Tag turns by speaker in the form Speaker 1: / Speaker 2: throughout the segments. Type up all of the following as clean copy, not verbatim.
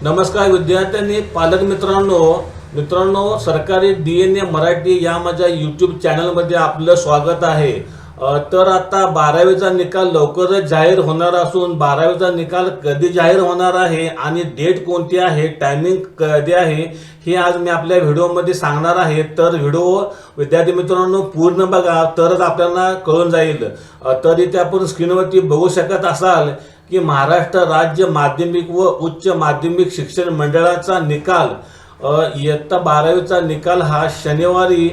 Speaker 1: नमस्कार विद्यार्थ्यांनी पालक मित्रांनो सरकारी DNA मराठी या माझ्या YouTube चॅनलमध्ये आपलं स्वागत आहे। तर आता 12वीचा निकाल लवकरच जाहीर होणार असून 12वीचा निकाल कधी जाहीर होणार आहे आणि डेट कोणती आहे, टायमिंग कधी आहे हे आज मी आपल्या व्हिडिओमध्ये सांगणार आहे। तर व्हिडिओ विद्यार्थी मित्रांनो पूर्ण बघा तरच आपल्याला कळून जाईल। तर इथे आपण स्क्रीनवरती बघू शकत असाल की महाराष्ट्र राज्य माध्यमिक व उच्च माध्यमिक शिक्षण मंडळाचा निकाल इयत्ता 12वीचा निकाल हा शनिवारी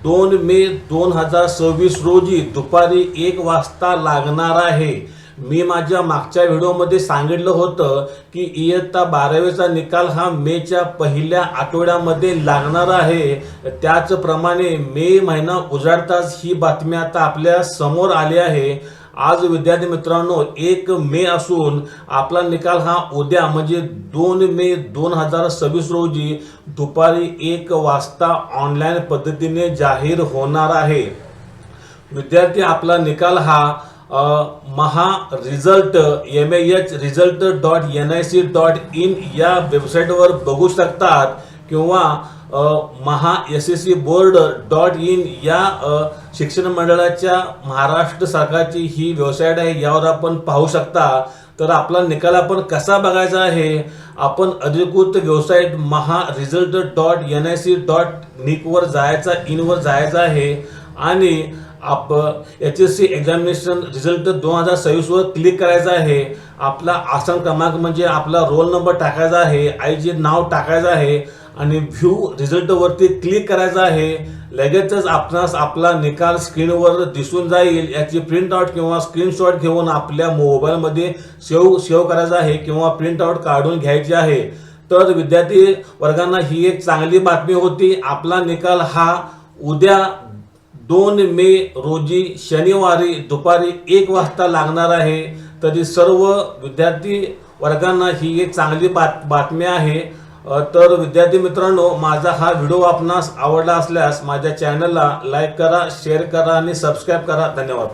Speaker 1: 2 मे 2026 रोजी दुपारी 1 वाजता लागणार आहे। मी माझ्या मागच्या व्हिडिओमध्ये सांगितलं होतं की इयत्ता 12वीचा निकाल हा मेच्या पहिल्या आठवड्यामध्ये लागणार आहे। त्याचप्रमाणे मे महिना उजाडताच ही बातमी आता आपल्या समोर आली आहे। आज विद्यार्थी मित्रांनो 1 मे असून आपला निकाल हा उद्या म्हणजे 2 मे 2026 रोजी दुपारी 1 वाजता ऑनलाईन पद्धतीने जाहीर होणार आहे। विद्यार्थी आपला निकाल हा महा रिझल्ट MAHresult.nic.in या वेबसाईटवर बघू शकतात किंवा MahaSSCBoard.in या शिक्षण मंडळाच्या महाराष्ट्र सरकारची ही वेबसाईट आहे, यावर आपण पाहू शकता। तर आपला निकाल आपण कसा बघायचा आहे, आपण अधिकृत वेबसाईट MahaResult.nic.in वर जायचा आहे आणि HSC एक्झामिनेशन रिझल्ट 2026 वर क्लिक करायचं आहे। आपला आसन क्रमांक म्हणजे आपला रोल नंबर टाकायचा आहे, आईचे नाव टाकायचं आहे आणि व्ह्यू रिझल्ट वरती क्लिक करायचं आहे। लगेचच आपणास आपला निकाल स्क्रीनवर दिसून जाईल। याची प्रिंट आउट किंवा स्क्रीनशॉट घेऊन आपल्या मोबाईलमध्ये सेव्ह करायचा आहे किंवा प्रिंट आउट काढून घ्यायची आहे। तर विद्यार्थी वर्गांना ही एक चांगली बातमी होती। आपला निकाल हा उद्या 2 मे रोजी शनिवारी दुपारी 1 वाजता लागणार आहे। तरी सर्व विद्यार्थी वर्गांना ही एक चांगली बातमी आहे। तर विद्यार्थी मित्रांनो, माझा हा व्हिडिओ आपणास आवडला असल्यास माझ्या चॅनलला लाईक करा, शेअर करा आणि सबस्क्राईब करा। धन्यवाद।